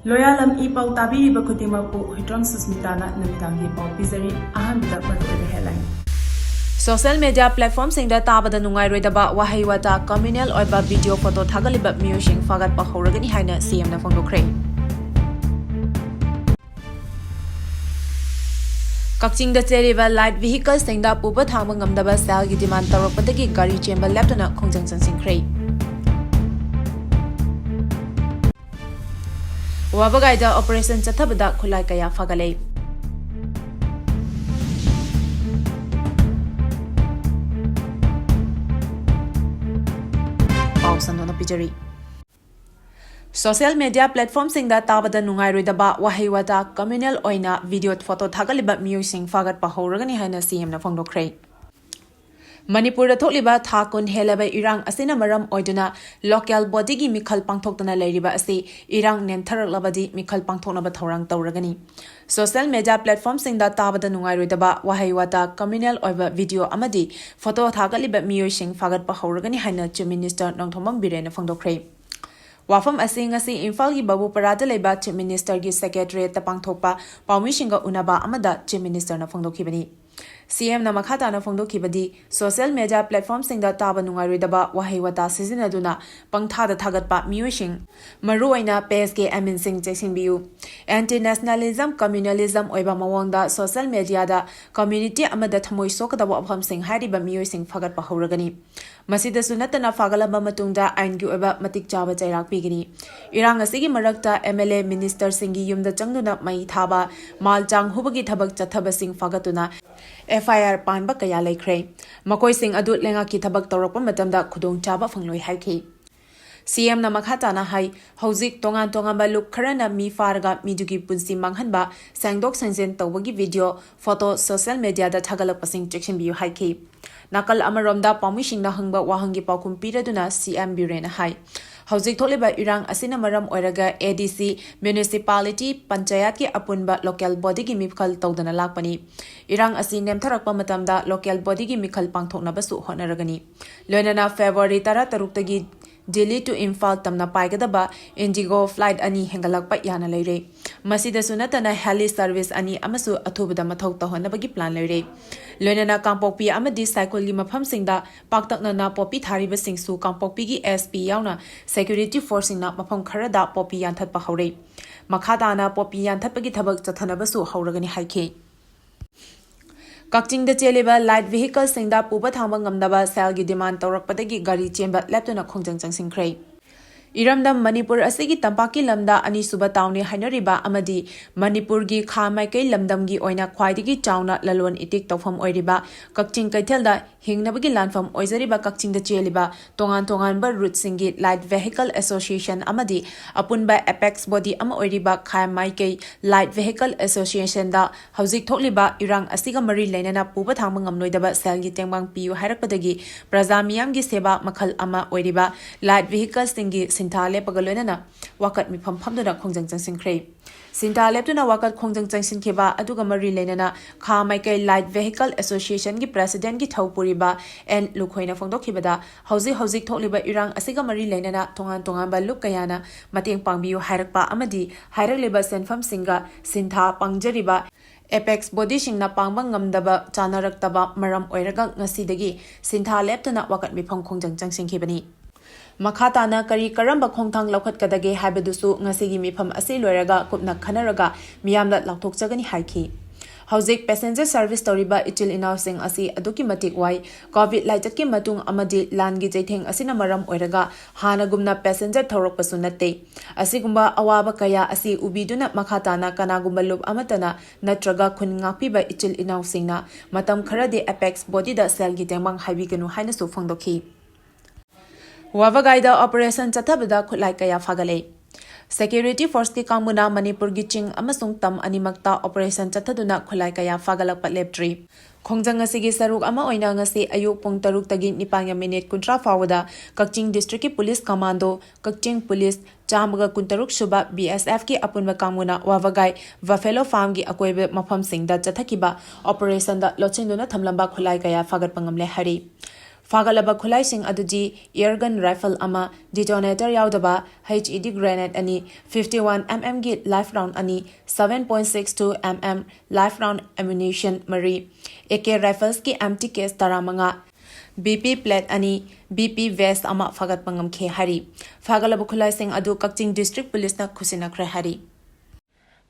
Loyalam E-PAO tabiriba khudimakpu Huitram Susmitana namidangi pau pizari ahanbida maruoiba headline. Social media platform Singda Tabada Nungairoidaba Wahei Wata Communual Oiba video photo Thagatliba Musing Thagatpa Horagani Haina CM na Fongdokre. Singda Teriba light vehicle Singda Pupa Thamangamdaba Salgi demand Taropataki Gari Chamber Leptona Kongjangsan Singkray. Wabagaida Operation Tabada Kulai Kaya Fagale. Social media platform Singda Tabada Nungairoidaba Wahei Wata Communal Oina video photo Thagatliba Musing Thagatpa Horagani Haina CM na Fongdokre. Manipuri Thagatliba Thakun Helaba Irang Asina Maram Oiduna local body gi Mikhal Pangthokna Lairiba Asi Irang Nemtharak Mikhal Pangthoknaba Thorang Tauragani. Social media platform Singda Tabada Nungairoidaba Wahei Wata Communal Oiba video amadi photo Thagatliba Musing Thagatpa Horagani Haina Chief Minister Nongthomang Birena Fongdokre. Wafam asing Imphal gi Babu Parada leba Chief Minister gi Secretary Tapangthokpa Paumishinga Unaba amada Chief Minister na Fongdokhibani. CM na makhata na Fongdokhibadi social media platform Singda Taba Nungairoidaba Wahei Wata sizinaduna pangthada thagatpa miyuishing maruaina PSK Amin Singh Cheksinbiu anti-nationalism communalism oiba mawangda social media da community amada thamoi sokadaba abham sing hariba miyuishing fagatpa horagani. Masida sunatana fagalaba matungda ain gi oiba matik chaba chairak pigini. Irang asigi marakta MLA minister singi yumda changduna mai thaba malchang hubagi thabak chathaba sing fagatuna FIR Panba Kaya Laikre. Makoi Singh Adut Lenga ki thabak tawrakpa matamda khudong chaba fangloi haiki. CM na makhata na hai hauzik tongan ba luk kharana mi farga midugi punsi manghanba sangdok sangjen tawbagi video photo social media da thagalak pasing section biu haiki. Nakal amaromda pamising na hangba wahangi paukum piraduna CM Birena hai. Hauzik Tholiba Irang Asina Maram Oiraga ADC Municipality Panchayat ki apunba local body gi mikhal tawdana lakpani. Irang Asin Nemtharakpa matamda local body gi mikhal pangthokna basu honaragani. Loinana February 13 Delhi to Imphal tamna paigadaba Indigo flight ani hengalakpa yana leire. Masida sunatana heli service ani amasu athubada mathau tahonabagi plan leire. Loinana Kampokpi amadi cycle gi mafam singda paktakna na popi thariba singsu Kampokpi gi SP yauna security force na mafam kharada popi yanthat pa haure. Makhada na popi yanthat pagi thabak chathanabasu hauragani haike. Singda Cheliba light vehicle Singda Pupa Thamangamdaba Salgi demand Taurakpadagi Gari Chamber Leptona Kongjangsan Singkray. Iramdam Manipur asigi Tampaki Lamda Ani Suba Tawni Hainariba Amadi Manipur gi Kha Maikai Lamdam gi Oina Khwaidigi Chawna Lalon Itik Tawfam Oiriba Kakching Kaithelda Hingnabagi Lanfam Oizariba Singda Cheliba Tongan ba route singi light vehicle association amadi apunba apex body ama oiriba Kha Maikai light vehicle association da hauzik thokliba irang asiga mari lainana puba thamngamnoidaba selgi tengbang piu hairakpadagi praja miyam gi seba makhal ama oiriba light vehicle singi Sintale Pagaloina, Wakat mi pamduna Kongjangsan Singkray. Sintale to na Wakat Kongjangsan Sinkeba, Aduga Marie Lenana, Kha Maikai Light Vehicle Association gi President gi Taupuriba, and Lukoina Fongdokibada, Hauzik Toliba Irang Asiga Marie Lenana, Tongan ba Lukayana, Mating Pangbiu Hairakpa Amadi, Hairakleba Senfam Singa, Sinta Pangjariba. Apex body sing na pangbangam daba chanaraktaba maram oiraga ngasidagi Sintha leptana Wakat mi Kongjangsan Sinkebani. Makhata na kari karamba khongthang lokhat kadage habedusu ngasigi mifam ase loiraga kupna khanaraga miyamda lakthokchagani haiki. Hauzik passenger service toriba itil inausing asi aduki matik wai covid laitatki matung amadi langi jaitheng asina maram oiraga hanagumna passenger thorokpasu natte asigumba awaba kaya asi ubiduna makhata na kanagumba lub amatana natraga khun ngakpiba itil inausing na matam kharade apex body da selgi tengmang haibiganu haina su phangdokhi. Wavagaida Operation Tabada Kulai Kaya Fagale. Security Force ki Kamuna Manipur Giching Amasung Tam Animakta Operation Chataduna Kulai Kaya Fagalak Patleptri. Kongjang asigi saruk ama oina ngasi ayuk pung taruk tagi nipanya minute kuntra fawada Kakching District Police Commando Kakching Police Chamaga kuntaruk suba BSF ki apunba kamuna Wavagai Buffalo Farm ki akoibe mafam Singda Chathakiba Operation da Lochinduna Thamlamba Kulai Kaya Fagat Pangamle Hari. ꯐꯥꯒꯠꯂꯕ ꯈꯨꯠꯂꯥꯏꯁꯤꯡ ꯑꯗꯨꯗꯤ ꯏꯌꯔꯒꯟ rifle ꯑꯃ, ꯗꯤꯇꯣꯅꯦꯇꯔ ꯌꯥꯎꯗꯕ HED grenade ꯑꯅꯤ, 51 mmꯒꯤ life round ꯑꯅꯤ, 7.62 mm live round ammunition 3, AK ꯔꯥꯏꯐꯜꯁꯀꯤ empty case 15, BP plate ꯑꯅꯤ, BP vest ꯑꯃ ꯐꯥꯒꯠꯄ ꯉꯝꯈꯤ ꯍꯥꯏꯔꯤ꯫ ꯐꯥꯒꯠꯂꯕ ꯈꯨꯠꯂꯥꯏꯁꯤꯡ ꯑꯗꯨ ꯀꯛꯆꯤꯡ ꯗꯤꯁꯇ꯭ꯔꯤꯛ ꯄꯨꯂꯤꯁꯅ ꯈꯨꯠꯁꯤꯟꯅꯈ꯭ꯔꯦ ꯍꯥꯏꯔꯤ꯫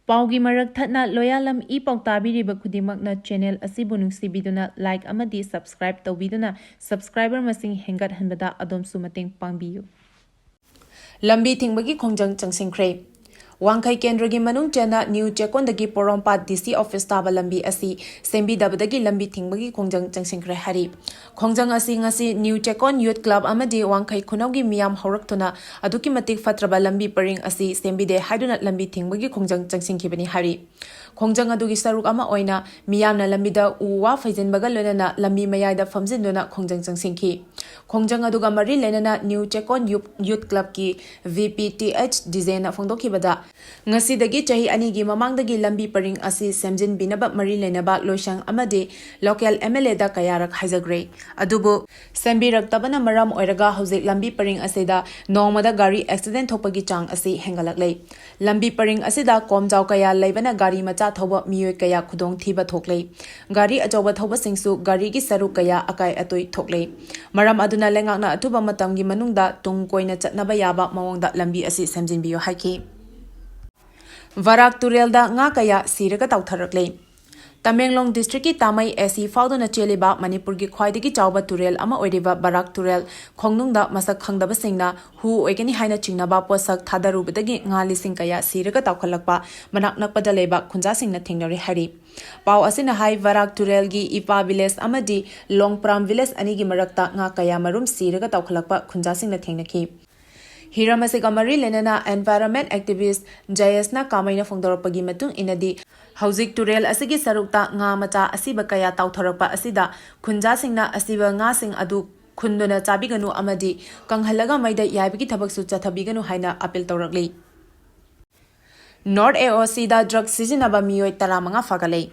ꯄꯥꯎꯒꯤ ꯃꯔꯛ ꯊꯠꯅ ꯂꯣꯌꯥꯂꯝ E-PAO ꯇꯥꯕꯤꯔꯤꯕ ꯈꯨꯗꯤꯡꯃꯛꯅ ꯆꯦꯅꯦꯜ ꯑꯁꯤꯕꯨ ꯅꯨꯡꯁꯤꯕꯤꯗꯨꯅ ꯂꯥꯏꯛ ꯑꯃꯗꯤ ꯁꯕꯁꯀ꯭ꯔꯥꯏꯕ ꯇꯧꯕꯤꯗꯨꯅ ꯁꯕꯁꯀ꯭ꯔꯥꯏꯕꯔ ꯃꯁꯤꯡ ꯍꯦꯟꯒꯠꯍꯟꯕꯗ ꯑꯗꯣꯝꯁꯨ ꯃꯇꯦꯡ ꯄꯥꯡꯕꯤꯌꯨ꯫ ꯂꯝꯕꯤ ꯊꯤꯡꯕꯒꯤ ꯈꯣꯡꯖꯪ ꯆꯪꯁꯤꯟꯈ꯭ꯔꯦ꯫ ꯋꯥꯡꯈꯩ ꯀꯦꯟꯗ꯭ꯔꯒꯤ ꯃꯅꯨꯡ ꯆꯟꯅ ꯅ꯭ꯌꯨ ꯆꯦꯛꯀꯣꯟꯗꯒꯤ ꯄꯣꯔꯣꯝꯄꯥꯠ DC ꯑꯣꯐꯤꯁ ꯇꯥꯕ ꯂꯝꯕꯤ ꯑꯁꯤ ꯁꯦꯝꯕꯤꯗꯕꯗꯒꯤ ꯂꯝꯕꯤ ꯊꯤꯡꯕꯒꯤ ꯈꯣꯡꯖꯪ ꯆꯪꯁꯤꯟꯈ꯭ꯔꯦ ꯍꯥꯏꯔꯤ꯫ ꯈꯣꯡꯖꯪ ꯑꯁꯤ ꯉꯁꯤ ꯅ꯭ꯌꯨ ꯆꯦꯛꯀꯣꯟ ꯌꯨꯠ ꯀ꯭ꯂꯕ ꯑꯃꯗꯤ ꯋꯥꯡꯈꯩ ꯈꯨꯅꯧꯒꯤ ꯃꯤꯌꯥꯝ ꯍꯧꯔꯛꯇꯨꯅ ꯑꯗꯨꯛꯀꯤ ꯃꯇꯤꯛ ꯐꯠꯇ꯭ꯔꯕ ꯂꯝꯕꯤ ꯄꯔꯤꯡ ꯑꯁꯤ ꯁꯦꯝꯕꯤꯗꯦ ꯍꯥꯏꯗꯨꯅ ꯂꯝꯕꯤ ꯊꯤꯡꯕꯒꯤ ꯈꯣꯡꯖꯪ ꯆꯪꯁꯤꯟꯈꯤꯕꯅꯤ ꯍꯥꯏꯔꯤ꯫ ꯈꯣꯡꯖꯪ ꯑꯗꯨꯒꯤ ꯁꯔꯨꯛ ꯑꯃ ꯑꯣꯏꯅ ꯃꯤꯌꯥꯝꯅ ꯂꯝꯕꯤꯗ ꯎ ꯋꯥ ꯐꯩꯖꯤꯟꯕꯒ ꯂꯣꯏꯅꯅ ꯂꯝꯕꯤ ꯃꯌꯥꯏꯗ ꯐꯝꯖꯤꯟꯗꯨꯅ ꯈꯣꯡꯖꯪ ꯆꯪꯁꯤꯟꯈꯤ꯫ ꯈꯣꯡꯖꯪ ꯑꯗꯨꯒ ꯃꯔꯤ ꯂꯩꯅꯅ ꯅ꯭ꯌꯨ ꯆꯦꯛꯀꯣꯟ ꯌꯨꯠ ꯀ꯭ꯂꯕꯀꯤ VP TH ꯗꯤꯖꯦꯅ ꯐꯣꯡꯗꯣꯛꯈꯤꯕꯗ ꯉꯁꯤꯗꯒꯤ ꯆꯍꯤ 2ꯒꯤ ꯃꯃꯥꯡꯗꯒꯤ ꯂꯝꯕꯤ ꯄꯔꯤꯡ ꯑꯁꯤ ꯁꯦꯝꯖꯤꯟꯕꯤꯅꯕ ꯃꯔꯤ ꯂꯩꯅꯕ ꯂꯣꯏꯁꯪ ꯑꯃꯗꯤ ꯂꯣꯀꯦꯜ MLAꯗ ꯀꯌꯥꯔꯛ ꯍꯥꯏꯖꯈ꯭ꯔꯦ꯫ ꯑꯗꯨꯕꯨ ꯁꯦꯝꯕꯤꯔꯛꯇꯕꯅ ꯃꯔꯝ ꯑꯣꯏꯔꯒ ꯍꯧꯖꯤꯛ ꯂꯝꯕꯤ ꯄꯔꯤꯡ ꯑꯁꯤꯗ ꯅꯣꯡꯃꯗ ꯒꯥꯔꯤ ꯑꯦꯛꯁꯤꯗꯦꯟ ꯊꯣꯛꯄꯒꯤ ꯆꯥꯡ ꯑꯁꯤ ꯍꯦꯟꯒꯠꯂꯛꯂꯦ꯫ ꯂꯝꯕꯤ ꯄꯔꯤꯡ ꯑꯁꯤꯗ ꯀꯣꯝꯖꯥꯎ ꯀꯌꯥ ꯂꯩꯕꯅ ꯒꯥꯔꯤ ꯃꯆꯥ ꯊꯧꯕ ꯃꯤꯑꯣꯏ ꯀꯌꯥ ꯈꯨꯗꯣꯡꯊꯤꯕ ꯊꯣꯛꯂꯦ꯫ ꯒꯥꯔꯤ ꯑꯆꯧꯕ ꯊꯧꯕꯁꯤꯡꯁꯨ ꯒꯥꯔꯤꯒꯤ ꯁꯔꯨꯛ ꯀꯌꯥ ꯑꯀꯥꯏ ꯑꯇꯣꯏ ꯊꯣꯛꯂꯦ꯫ ꯃꯔꯝ ꯑꯗꯨꯅ ꯂꯩꯉꯥꯛꯅ ꯑꯊꯨꯕ ꯃꯇꯝꯒꯤ ꯃꯅꯨꯡꯗ ꯇꯨꯡ ꯀꯣꯏꯅ ꯆꯠꯅꯕ ꯌꯥꯕ ꯃꯑꯣꯡꯗ ꯂꯝꯕꯤ ꯑꯁꯤ ꯁꯦꯝꯖꯤꯟꯕꯤꯌꯨ ꯍꯥꯏꯈꯤ꯫ ꯕꯔꯥꯛ ꯇꯨꯔꯦꯜꯗ ꯉꯥ ꯀꯌꯥ ꯁꯤꯔꯒ ꯇꯥꯎꯊꯔꯛꯂꯦ꯫ ꯇꯃꯦꯡꯂꯣꯡ ꯗꯤꯁꯇ꯭ꯔꯤꯛꯀꯤ ꯇꯥꯃꯩ AC ꯐꯥꯎꯗꯨꯅ ꯆꯦꯜꯂꯤꯕ ꯃꯅꯤꯄꯨꯔꯒꯤ ꯈ꯭ꯋꯥꯏꯗꯒꯤ ꯆꯥꯎꯕ ꯇꯨꯔꯦꯜ ꯑꯃ ꯑꯣꯏꯔꯤꯕ ꯕꯔꯥꯛ ꯇꯨꯔꯦꯜ ꯈꯣꯡꯅꯨꯡꯗ ꯃꯁꯛ ꯈꯪꯗꯕꯁꯤꯡꯅ ꯍꯨ ꯑꯣꯏꯒꯅꯤ ꯍꯥꯏꯅ ꯆꯤꯡꯅꯕ ꯄꯣꯠꯁꯛ ꯊꯥꯗꯔꯨꯕꯗꯒꯤ ꯉꯥ ꯂꯤꯁꯤꯡ ꯀꯌꯥ ꯁꯤꯔꯒ ꯇꯥꯎꯈꯠꯂꯛꯄ ꯃꯅꯥꯛ ꯅꯛꯄꯗ ꯂꯩꯕ ꯈꯨꯟꯖꯥꯁꯤꯡꯅ ꯊꯦꯡꯅꯔꯦ ꯍꯥꯏꯔꯤ꯫ ꯄꯥꯎ ꯑꯁꯤꯅ ꯍꯥꯏ ꯕꯔꯥꯛ ꯇꯨꯔꯦꯜꯒꯤ ꯏꯄꯥ ꯚꯤꯂꯦꯖ ꯑꯃꯗꯤ ꯂꯣꯡꯄ꯭ꯔꯥꯝ ꯚꯤꯂꯦꯖ ꯑꯅꯤꯒꯤ ꯃꯔꯛꯇ ꯉꯥ ꯀꯌꯥ ꯃꯔꯨꯝ ꯁꯤꯔꯒ ꯇꯥꯎꯈꯠꯂꯛꯄ ꯈꯨꯟꯖꯥꯁꯤꯡꯅ ꯊꯦꯡꯅꯈꯤ꯫ ꯍꯤꯔꯝ ꯑꯁꯤꯒ ꯃꯔꯤ ꯂꯩꯅꯅ ꯑꯦꯟꯚꯥꯏꯔꯟꯃꯦꯟꯠ ꯑꯦꯛꯇꯤꯚꯤꯁꯠ ꯖꯌꯦꯁꯅ ꯀꯥꯃꯩꯅ ꯐꯣꯡꯗꯣꯔꯛꯄꯒꯤ ꯃꯇꯨꯡ ꯏꯟꯅꯗꯤ ꯍꯧꯖꯤꯛ ꯇꯨꯔꯦꯜ ꯑꯁꯤꯒꯤ ꯁꯔꯨꯛꯇ ꯉꯥ ꯃꯆꯥ ꯑꯁꯤꯕ ꯀꯌꯥ ꯇꯥꯎꯊꯔꯛꯄ ꯑꯁꯤꯗ ꯈꯨꯟꯖꯥꯁꯤꯡꯅ ꯑꯁꯤꯕ ꯉꯥꯁꯤꯡ ꯑꯗꯨ ꯈꯨꯟꯗꯨꯅ ꯆꯥꯕꯤꯒꯅꯨ ꯑꯃꯗꯤ ꯀꯪꯍꯜꯂꯒ ꯃꯩꯗ ꯌꯥꯏꯕꯒꯤ ꯊꯕꯛꯁꯨ ꯆꯠꯊꯕꯤꯒꯅꯨ ꯍꯥꯏꯅ ꯑꯄꯤꯜ ꯇꯧꯔꯛꯂꯤ꯫ ꯅꯣꯔꯊ AOCꯗ ꯗ꯭ꯔꯒ ꯁꯤꯖꯤꯟꯅꯕ ꯃꯤꯑꯣꯏ 15 ꯐꯥꯒꯠꯂꯦ꯫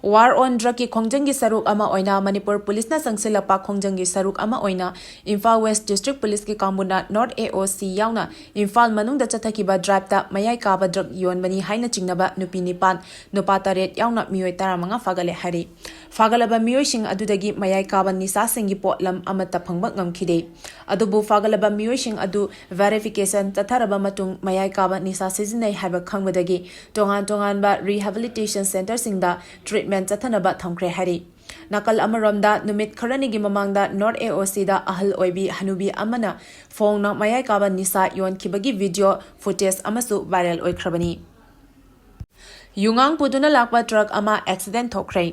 ꯋꯥꯔ ꯑꯣꯟ ꯗ꯭ꯔꯒꯀꯤ ꯈꯣꯡꯖꯪꯒꯤ ꯁꯔꯨꯛ ꯑꯃ ꯑꯣꯏꯅ ꯃꯅꯤꯄꯨꯔ ꯄꯨꯂꯤꯁꯅ ꯆꯪꯁꯤꯜꯂꯛꯄ ꯈꯣꯡꯖꯪꯒꯤ ꯁꯔꯨꯛ ꯑꯃ ꯑꯣꯏꯅ ꯏꯝꯐꯥꯜ ꯋꯦꯁꯠ ꯗꯤꯁꯇ꯭ꯔꯤꯛ ꯄꯨꯂꯤꯁꯀꯤ ꯀꯥꯡꯕꯨꯅ ꯅꯣꯔꯊ AOC ꯌꯥꯎꯅ ꯏꯝꯐꯥꯜ ꯃꯅꯨꯡꯗ ꯆꯠꯊꯈꯤꯕ ꯗ꯭ꯔꯥꯏꯚꯇ ꯃꯌꯥꯏ ꯀꯥꯕ ꯗ꯭ꯔꯒ ꯌꯣꯟꯕꯅꯤ ꯍꯥꯏꯅ ꯆꯤꯡꯅꯕ ꯅꯨꯄꯤ 9, ꯅꯨꯄꯥ 8 ꯌꯥꯎꯅ ꯃꯤꯑꯣꯏ 15 ꯐꯥꯒꯠꯂꯦ ꯍꯥꯏꯔꯤ꯫ ꯐꯥꯒꯠꯂꯕ ꯃꯤꯑꯣꯏꯁꯤꯡ ꯑꯗꯨꯗꯒꯤ ꯃꯌꯥꯏ ꯀꯥꯕ ꯅꯤꯁꯥꯁꯤꯡꯒꯤ ꯄꯣꯠꯂꯝ ꯑꯃꯠꯇ ꯐꯪꯕ ꯉꯝꯈꯤꯗꯦ꯫ ꯑꯗꯨꯕꯨ ꯐꯥꯒꯠꯂꯕ ꯃꯤꯑꯣꯏꯁꯤꯡ ꯑꯗꯨ ꯚꯦꯔꯤꯐꯤꯀꯦꯁꯟ ꯆꯠꯊꯔꯕ ꯃꯇꯨꯡ ꯃꯌꯥꯏ ꯀꯥꯕ ꯅꯤꯁꯥ ꯁꯤꯖꯤꯟꯅꯩ ꯍꯥꯏꯕ ꯈꯪꯕꯗꯒꯤ ꯇꯣꯉꯥꯟ ꯇꯣꯉꯥꯟꯕ ꯔꯤꯍꯦꯕꯤꯂꯤꯇꯦꯁꯟ ꯁꯦꯟꯇꯔꯁꯤꯡꯗ ꯇ꯭ꯔꯤꯠꯃꯦꯟꯠ ꯆꯠꯊꯅꯕ ꯊꯝꯈ꯭ꯔꯦ ꯍꯥꯏꯔꯤ꯫ ꯅꯥꯀꯜ ꯑꯃꯔꯣꯝꯗ ꯅꯨꯃꯤꯠ ꯈꯔꯅꯤꯒꯤ ꯃꯃꯥꯡꯗ ꯅꯣꯔꯊ AOCꯗ ꯑꯍꯜ ꯑꯣꯏꯕꯤ ꯍꯅꯨꯕꯤ ꯑꯃꯅ ꯐꯣꯡꯅ ꯃꯌꯥꯏ ꯀꯥꯕ ꯅꯤꯁꯥ ꯌꯣꯟꯈꯤꯕꯒꯤ ꯚꯤꯗꯤꯑꯣ ꯐꯨꯇꯦꯖ ꯑꯃꯁꯨ ꯚꯥꯏꯔꯦꯜ ꯑꯣꯏꯈ꯭ꯔꯕꯅꯤ꯫ ꯌꯨꯉꯥꯡ ꯄꯨꯗꯨꯅ ꯂꯥꯛꯄ ꯇ꯭ꯔꯛ ꯑꯃ ꯑꯦꯛꯁꯤꯗꯦꯟꯠ ꯊꯣꯛꯈ꯭ꯔꯦ꯫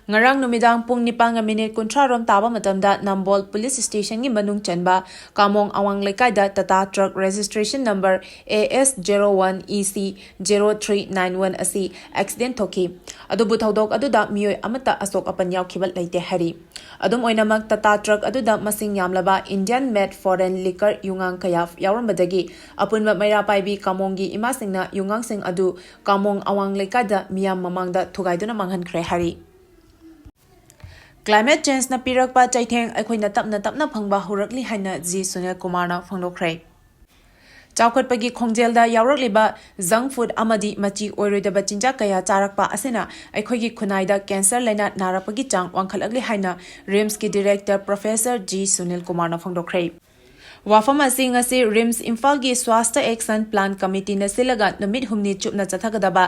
ꯉꯔꯥꯡ ꯅꯨꯃꯤꯗꯥꯡ ꯄꯨꯡ 9:30 ꯔꯣꯝ ꯇꯥꯕ ꯃꯇꯝꯗ ꯅꯝꯕꯣꯜ ꯄꯨꯂꯤꯁ ꯁ꯭ꯇꯦꯁꯟꯒꯤ ꯃꯅꯨꯡ ꯆꯟꯕ ꯀꯥꯃꯣꯡ ꯑꯋꯥꯡ ꯂꯩꯀꯥꯏꯗ Tata truck registration number AS01EC0391 ꯑꯁꯤ ꯑꯦꯛꯁꯤꯗꯦꯟꯠ ꯊꯣꯛꯈꯤ꯫ ꯑꯗꯨꯕꯨ ꯊꯧꯗꯣꯛ ꯑꯗꯨꯗ ꯃꯤꯑꯣꯏ ꯑꯃꯠꯇ ꯑꯁꯣꯛ ꯑꯄꯟ ꯌꯥꯎꯈꯤꯕ ꯂꯩꯇꯦ ꯍꯥꯏꯔꯤ꯫ ꯑꯗꯨꯝ ꯑꯣꯏꯅꯃꯛ ꯇꯥꯇꯥ ꯇ꯭ꯔꯛ ꯑꯗꯨꯗ ꯃꯁꯤꯡ ꯌꯥꯝꯂꯕ ꯏꯟꯗꯤꯌꯟ ꯃꯦꯗ ꯐꯣꯔꯦꯟ ꯂꯤꯀꯔ ꯌꯨꯉꯥꯡ ꯀꯌꯥ ꯌꯥꯎꯔꯝꯕꯗꯒꯤ ꯑꯄꯨꯟꯕ ꯃꯩꯔꯥ ꯄꯥꯏꯕꯤ ꯀꯥꯃꯣꯡꯒꯤ ꯏꯃꯥꯁꯤꯡꯅ ꯌꯨꯉꯥꯡꯁꯤꯡ ꯑꯗꯨ ꯀꯥꯃꯣꯡ ꯑꯋꯥꯡ ꯂꯩꯀꯥꯏꯗ ꯃꯤꯌꯥꯝ ꯃꯃꯥꯡꯗ ꯊꯨꯒꯥꯏꯗꯨꯅ ꯃꯥꯡꯍꯟꯈ꯭ꯔꯦ ꯍꯥꯏꯔꯤ꯫ ꯀ꯭ꯂꯥꯏꯃꯦꯠ ꯆꯦꯟꯖꯅ ꯄꯤꯔꯛꯄ ꯆꯩꯊꯦꯡ ꯑꯩꯈꯣꯏꯅ ꯇꯞꯅ ꯇꯞꯅ ꯐꯪꯕ ꯍꯧꯔꯛꯂꯤ ꯍꯥꯏꯅ G. ꯁꯨꯅꯤꯜ ꯀꯨꯃꯥꯔꯅ ꯐꯣꯡꯗꯣꯛꯈ꯭ꯔꯦ꯫ ꯆꯥꯎꯈꯠꯄꯒꯤ ꯈꯣꯡꯖꯦꯜꯗ ꯌꯥꯎꯔꯛꯂꯤꯕ ꯖꯪꯛ ꯐꯨꯗ ꯑꯃꯗꯤ ꯃꯆꯤ ꯑꯣꯏꯔꯣꯏꯗꯕ ꯆꯤꯟꯖꯥꯛ ꯀꯌꯥ ꯆꯥꯔꯛꯄ ꯑꯁꯤꯅ ꯑꯩꯈꯣꯏꯒꯤ ꯈꯨꯟꯅꯥꯏꯗ ꯀꯦꯟꯁꯔ ꯂꯥꯏꯅꯥ ꯅꯥꯔꯛꯄꯒꯤ ꯆꯥꯡ ꯋꯥꯡꯈꯠꯂꯛꯂꯤ ꯍꯥꯏꯅ ꯔꯤꯝꯁꯀꯤ ꯗꯤꯔꯦꯛꯇꯔ ꯄ꯭ꯔꯣꯐꯦꯁꯔ G. ꯁꯨꯅꯤꯜ ꯀꯨꯃꯥꯔꯅ ꯐꯣꯡꯗꯣꯛꯈ꯭ꯔꯦ꯫ ꯋꯥꯐꯝ ꯑꯁꯤ ꯉꯁꯤ ꯔꯤꯝꯁ ꯏꯝꯐꯥꯜꯒꯤ ꯁ꯭ꯋꯥꯁꯊ ꯑꯦꯛꯁꯟ ꯄ꯭ꯂꯥꯟ ꯀꯃꯤꯇꯤꯅ ꯁꯤꯜꯂꯒ ꯅꯨꯃꯤꯠ 5ꯅꯤ ꯆꯨꯞꯅ ꯆꯠꯊꯒꯗꯕ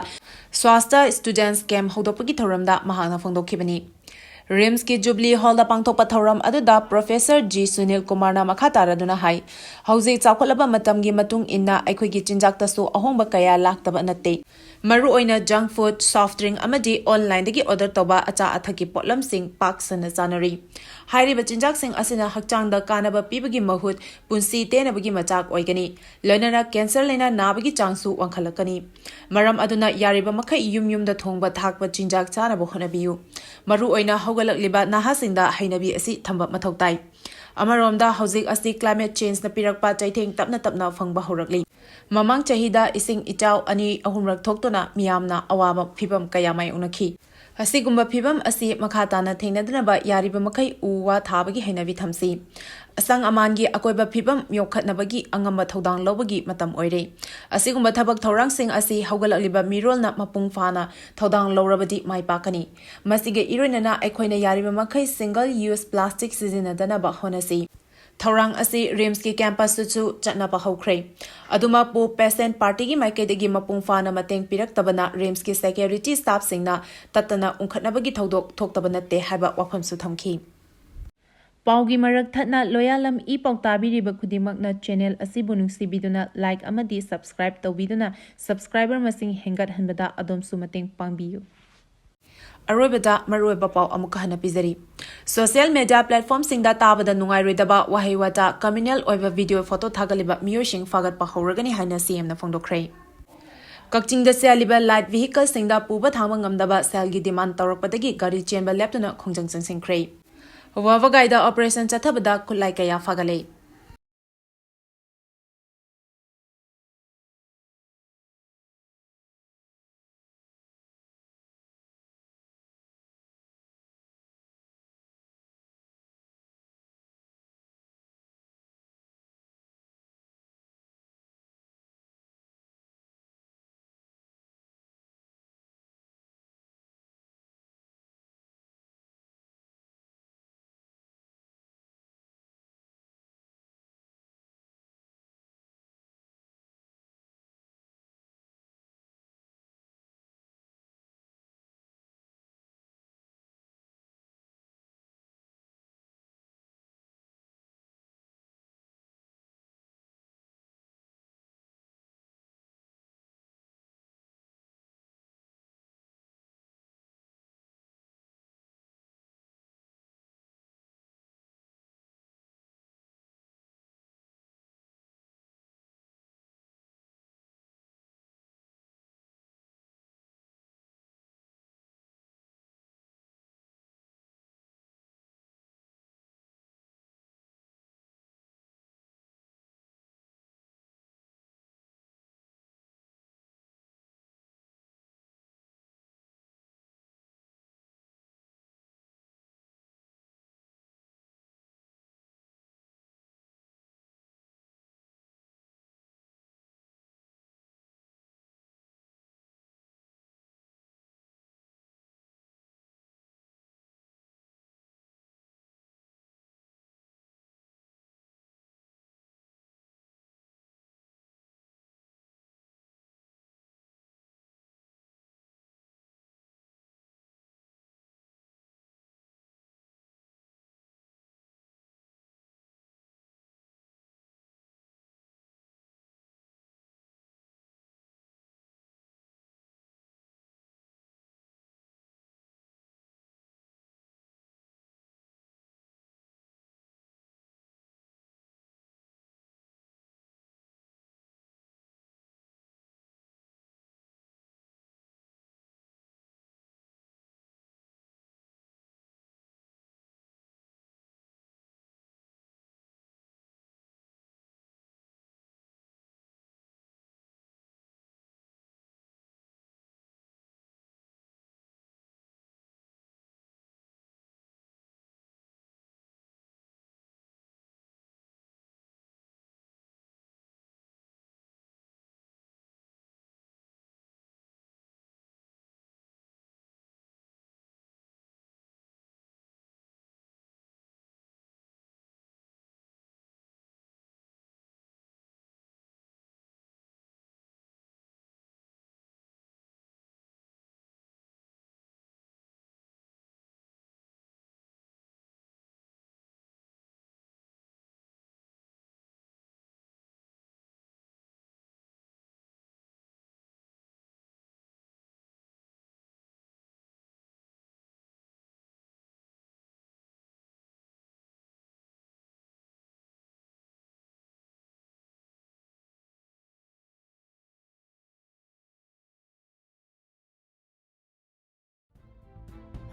ꯁ꯭ꯋꯥꯁꯊ ꯁ꯭ꯇꯨꯗꯦꯟꯠꯁ ꯀꯦꯝꯞ ꯍꯧꯗꯣꯛꯄꯒꯤ ꯊꯧꯔꯝꯗ ꯃꯍꯥꯛꯅ ꯐꯣꯡꯗꯣꯛꯈꯤꯕꯅꯤ꯫ ꯔꯤꯝꯁꯀꯤ ꯖꯨꯕꯂꯤ ꯍꯣꯜꯗ ꯄꯥꯡꯊꯣꯛꯄ ꯊꯧꯔꯝ ꯑꯗꯨꯗ ꯄ꯭ꯔꯣꯐꯦꯁꯔ G. ꯁꯨꯅꯤꯜ ꯀꯨꯃꯥꯔꯅ ꯃꯈꯥ ꯇꯥꯔꯗꯨꯅ ꯍꯥꯏ ꯍꯧꯖꯤꯛ ꯆꯥꯎꯈꯠꯂꯕ ꯃꯇꯝꯒꯤ ꯃꯇꯨꯡ ꯏꯟꯅ ꯑꯩꯈꯣꯏꯒꯤ ꯆꯤꯟꯖꯥꯛꯇꯁꯨ ꯑꯍꯣꯡꯕ ꯀꯌꯥ ꯂꯥꯛꯇꯕ ꯅꯠꯇꯦ꯫ ꯃꯔꯨꯑꯣꯏꯅ ꯖꯪꯛ ꯐꯨꯗ, ꯁꯣꯐꯠ ꯗ꯭ꯔꯤꯡꯛ ꯑꯃꯗꯤ ꯑꯣꯟꯂꯥꯏꯟꯗꯒꯤ ꯑꯣꯔꯗꯔ ꯇꯧꯕ ꯑꯆꯥ ꯑꯊꯛꯀꯤ ꯄꯣꯠꯂꯝꯁꯤꯡ ꯄꯥꯛ ꯁꯟꯅ ꯆꯥꯅꯔꯤ꯫ ꯍꯥꯏꯔꯤꯕ ꯆꯤꯟꯖꯥꯛꯁꯤꯡ ꯑꯁꯤꯅ ꯍꯛꯆꯥꯡꯗ ꯀꯥꯟꯅꯕ ꯄꯤꯕꯒꯤ ꯃꯍꯨꯠ ꯄꯨꯟꯁꯤ ꯇꯦꯟꯅꯕꯒꯤ ꯃꯆꯥꯛ ꯑꯣꯏꯒꯅꯤ꯫ ꯂꯣꯏꯅꯅ ꯀꯦꯟꯁꯔ ꯂꯥꯏꯅꯥ ꯅꯥꯕꯒꯤ ꯆꯥꯡꯁꯨ ꯋꯥꯡꯈꯠꯂꯛꯀꯅꯤ꯫ ꯃꯔꯝ ꯑꯗꯨꯅ ꯌꯥꯔꯤꯕ ꯃꯈꯩ ꯌꯨꯝꯗ ꯊꯣꯡꯕ ꯊꯥꯛꯄ ꯆꯤꯟꯖꯥꯛ ꯆꯥꯅꯕ ꯍꯣꯠꯅꯕꯤꯌꯨ꯫ ꯃꯔꯨꯑꯣꯏꯅ ꯍꯧꯒꯠꯂꯛꯂꯤꯕ ꯅꯍꯥꯁꯤꯡꯗ ꯍꯩꯅꯕꯤ ꯑꯁꯤ ꯊꯝꯕ ꯃꯊꯧ ꯇꯥꯏ꯫ ꯑꯃꯔꯣꯝꯗ ꯍꯧꯖꯤꯛ ꯑꯁꯤ ꯀ꯭ꯂꯥꯏꯃꯦꯠ ꯆꯦꯟꯖꯅ ꯄꯤꯔꯛꯄ ꯆꯩꯊꯦꯡ ꯇꯞꯅ ꯇꯞꯅ ꯐꯪꯕ ꯍꯧꯔꯛꯂꯤ꯫ ꯃꯃꯥꯡ ꯆꯍꯤꯗ ꯏꯁꯤꯡ ꯏꯆꯥꯎ 2-3 ꯔꯛ ꯊꯣꯛꯇꯨꯅ ꯃꯤꯌꯥꯝꯅ ꯑꯋꯥꯕ ꯐꯤꯚꯝ ꯀꯌꯥ ꯃꯥꯌꯣꯛꯅꯈꯤ꯫ Asigumba phibam asi makha tana thengnadanaba yariba makai u wa thabagi hainabi thamsi. Asang amangi akoiba phibam yokhatnabagi angamba thodang lobagi matam oire. Asigumba thabak thorangsing asi haugalakliba mirolna mapung fana thodang lorabadi maipakani. Masige iroinana aikhoina yariba makai single use plastic sizinnadanaba honasi. Thorang asi Rims ki campus su chatnapa hokre. Aduma po peasant party gi maikaidagi mapung fana mateng pirak tabana Rims ki security staff singna tatana ungkhatnabagi thodok thoktabana te haiba wafam su thamki. Paugi marak thatna Loyalam E-PAO tabiriba khudimakna channel asibu nungsibiduna like amadi subscribe tawbiduna subscriber masing hengat hanbada adom su mateng pangbiyu. Aroibada maroiba pau amuka hana pizari. Social media platform Singda Tabada Nungairoidaba Wahei Wata Communual Oiba video photo Thagatliba miyosing fagat pa horagani haina CM na phongdokre. Kakchingda seliba light vehicle Singda puba thama ngamdaba selgi demand tawrakpadagi gari chenba leptuna khongjang changsingkre. Wavagaida operation chathabada khulai kaya fagale.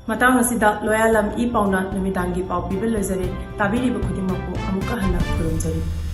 Matang asida Loyalam E-PAO na namitangi pau pibil lezari tabiriba khudimakpu amuka hana khurumjari.